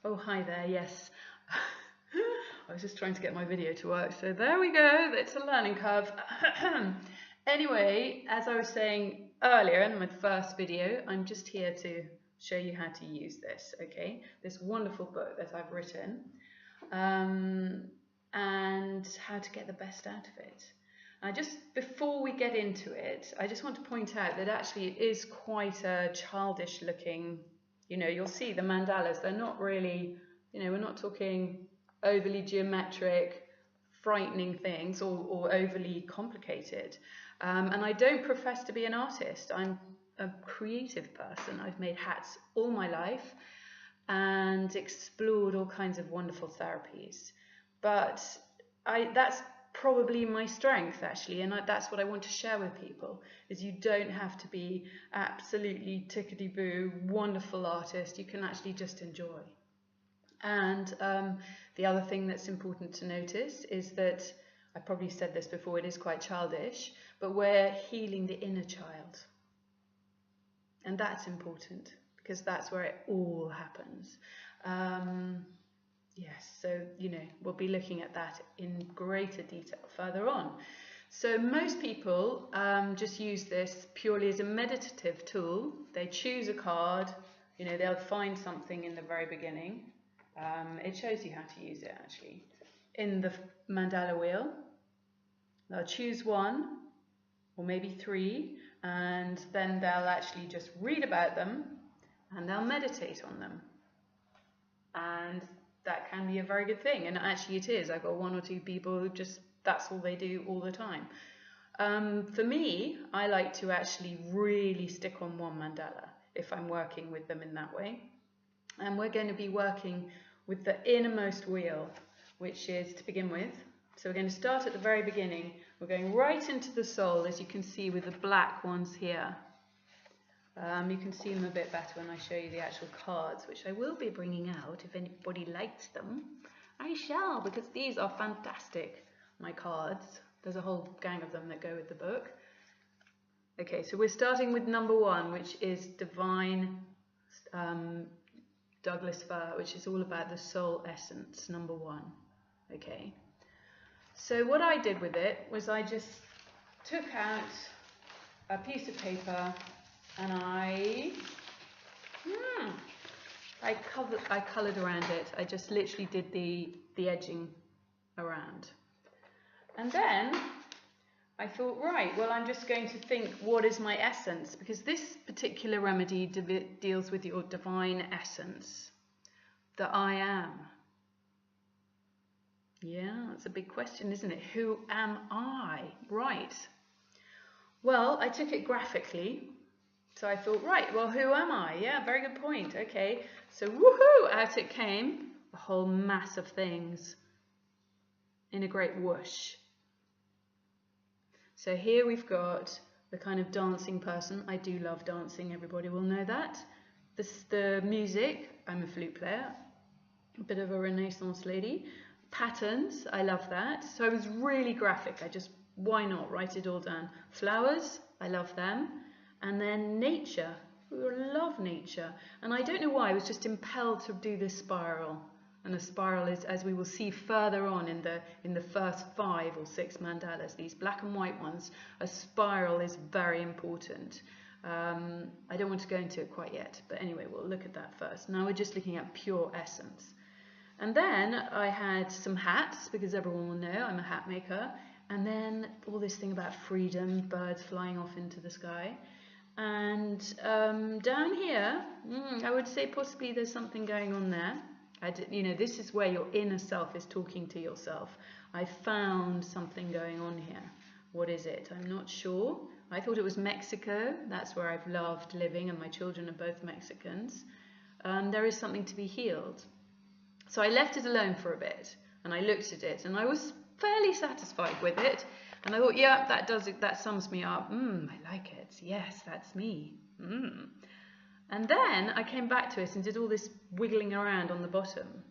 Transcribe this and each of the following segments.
Oh, hi there, yes. I was just trying to get my video to work, so there we go, it's a learning curve. Anyway, as I was saying earlier in my first video, I'm just here to show you how to use this, okay? This wonderful book that I've written, and how to get the best out of it. Just before we get into it, I just want to point out that actually it is quite a childish looking, you'll see the mandalas, they're not really, we're not talking overly geometric, frightening things or overly complicated. And I don't profess to be an artist. I'm a creative person. I've made hats all my life and explored all kinds of wonderful therapies. But that's probably my strength, actually, and that's what I want to share with people, is you don't have to be absolutely tickety-boo wonderful artist. You can actually just enjoy. And the other thing that's important to notice is that, I probably said this before, it is quite childish, but we're healing the inner child. And that's important, because that's where it all happens. Yes, so, we'll be looking at that in greater detail further on. So most people just use this purely as a meditative tool. They choose a card, they'll find something in the very beginning. It shows you how to use it, actually. In the mandala wheel, they'll choose one, or maybe three, and then they'll actually just read about them, and they'll meditate on them. And that can be a very good thing, and actually it is. I've got one or two people who just, that's all they do all the time. For me, I like to actually really stick on one mandala if I'm working with them in that way. And we're going to be working with the innermost wheel, which is to begin with. So we're going to start at the very beginning. We're going right into the soul, as you can see with the black ones here. You can see them a bit better when I show you the actual cards, which I will be bringing out. If anybody likes them, I shall, because these are fantastic, my cards. There's a whole gang of them that go with the book. Okay, so we're starting with number one, which is Divine Douglas Fir, which is all about the soul essence, number one. Okay, so what I did with it was I just took out a piece of paper and I coloured around it. I just literally did the edging around. And then I thought, right, well, I'm just going to think, what is my essence? Because this particular remedy deals with your divine essence, the I am. Yeah, that's a big question, isn't it? Who am I? Right. Well, I took it graphically. So I thought, right, well, who am I? Yeah, very good point. Okay, so woohoo, out it came, a whole mass of things in a great whoosh. So here we've got the kind of dancing person. I do love dancing, everybody will know that. The music, I'm a flute player, a bit of a Renaissance lady. Patterns, I love that. So I was really graphic. I just, why not, write it all down. Flowers, I love them. And then nature, we love nature. And I don't know why, I was just impelled to do this spiral. And the spiral is, as we will see further on in the first 5 or 6 mandalas, these black and white ones, a spiral is very important. I don't want to go into it quite yet, but anyway, we'll look at that first. Now we're just looking at pure essence. And then I had some hats, because everyone will know I'm a hat maker. And then all this thing about freedom, birds flying off into the sky. And down here, I would say possibly there's something going on there. This is where your inner self is talking to yourself. I found something going on here. What is it? I'm not sure. I thought it was Mexico. That's where I've loved living, and my children are both Mexicans. There is something to be healed. So I left it alone for a bit, and I looked at it, and I was fairly satisfied with it. And I thought, yeah, that does it. That sums me up. I like it. Yes, that's me. And then I came back to it and did all this wiggling around on the bottom.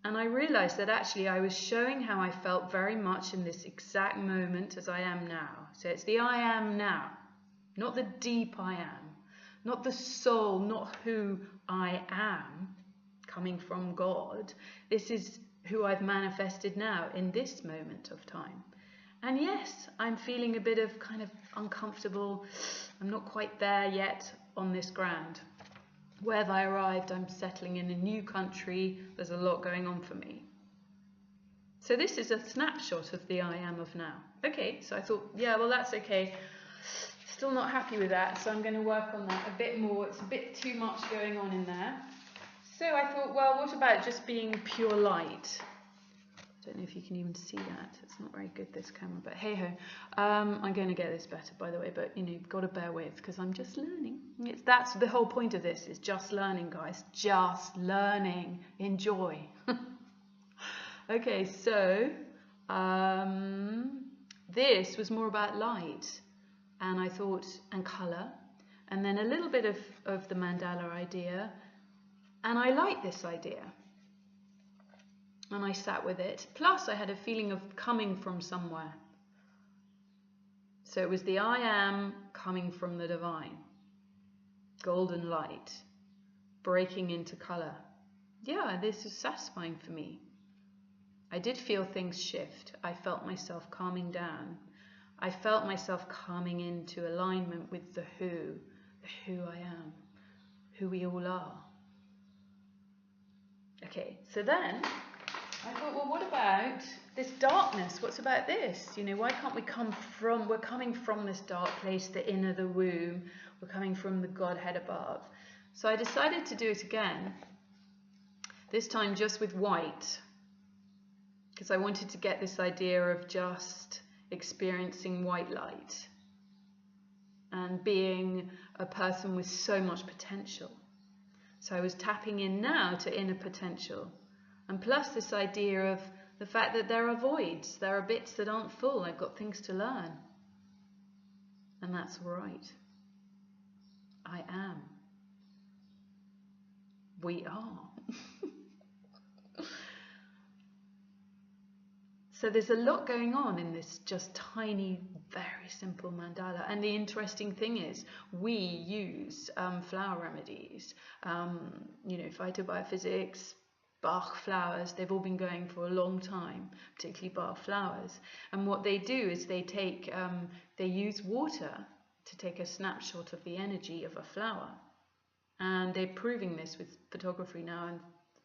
And I realized that actually I was showing how I felt very much in this exact moment as I am now. So it's the I am now, not the deep I am, not the soul, not who I am. coming from God. This is who I've manifested now in this moment of time. And yes, I'm feeling a bit of kind of uncomfortable. I'm not quite there yet on this ground. Where have I arrived? I'm settling in a new country. There's a lot going on for me. So this is a snapshot of the I am of now. Okay, so I thought, yeah, well, that's okay. Still not happy with that, so I'm going to work on that a bit more. It's a bit too much going on in there. So I thought, well, what about just being pure light? I don't know if you can even see that. It's not very good, this camera, but hey-ho. I'm going to get this better, by the way, but you know, you've got to bear with, because I'm just learning. That's the whole point of this, is just learning, guys. Just learning. Enjoy. Okay, so this was more about light, and I thought, and colour, and then a little bit of the mandala idea, and I like this idea. And I sat with it. Plus, I had a feeling of coming from somewhere. So it was the I am coming from the divine. Golden light, breaking into colour. Yeah, this is satisfying for me. I did feel things shift. I felt myself calming down. I felt myself coming into alignment with the who I am, who we all are. Okay, so then I thought, well, what about this darkness? What's about this? You know, why can't we come from, we're coming from this dark place, the inner, the womb. We're coming from the Godhead above. So I decided to do it again, this time just with white, because I wanted to get this idea of just experiencing white light and being a person with so much potential. So I was tapping in now to inner potential. And plus this idea of the fact that there are voids, there are bits that aren't full, I've got things to learn. And that's all right. I am. We are. So there's a lot going on in this just tiny, very simple mandala. And the interesting thing is, we use flower remedies, you know, phytobiophysics, Bach flowers. They've all been going for a long time, particularly Bach flowers. And what they do is they take, they use water to take a snapshot of the energy of a flower. And they're proving this with photography now, and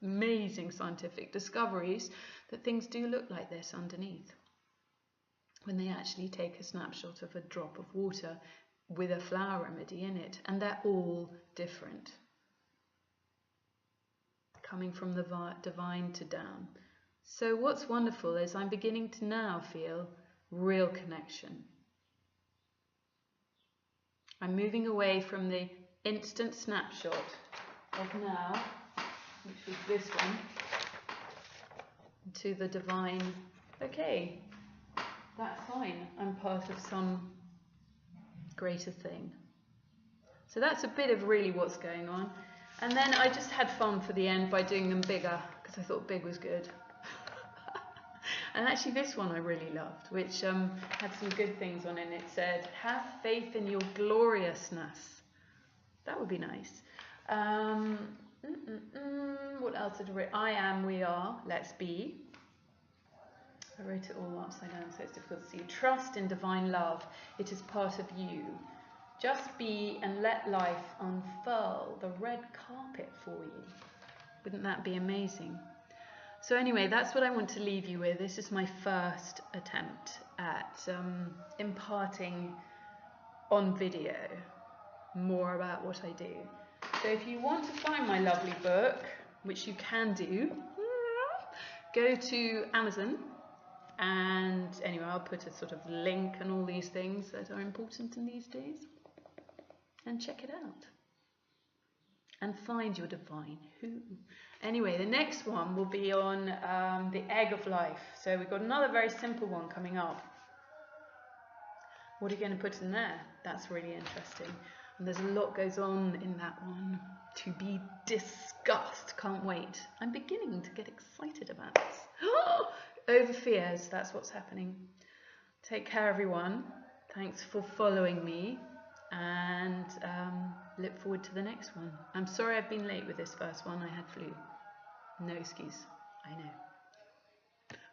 amazing scientific discoveries that things do look like this underneath when they actually take a snapshot of a drop of water with a flower remedy in it, and they're all different, coming from the divine to down. So what's wonderful is I'm beginning to now feel real connection. I'm moving away from the instant snapshot of now, which was this one, to the divine. Okay, that's fine. I'm part of some greater thing. So that's a bit of really what's going on. And then I just had fun for the end by doing them bigger, because I thought big was good. And actually this one I really loved, which had some good things on it. It said, have faith in your gloriousness. That would be nice. What else did I write? I am, we are, let's be. I wrote it all upside down so it's difficult to see. Trust in divine love. It is part of you. Just be and let life unfurl the red carpet for you. Wouldn't that be amazing? So anyway, that's what I want to leave you with. This is my first attempt at imparting on video more about what I do. So if you want to find my lovely book, which you can do, go to Amazon, and anyway, I'll put a sort of link and all these things that are important in these days, and check it out and find your divine who. Anyway, the next one will be on the egg of life. So we've got another very simple one coming up. What are you going to put in there? That's really interesting. And there's a lot goes on in that one to be discussed. Can't wait. I'm beginning to get excited about this. Over fears, that's what's happening. Take care, everyone. Thanks for following me, and look forward to the next one. I'm sorry I've been late with this first one. I had flu. No excuse. I know.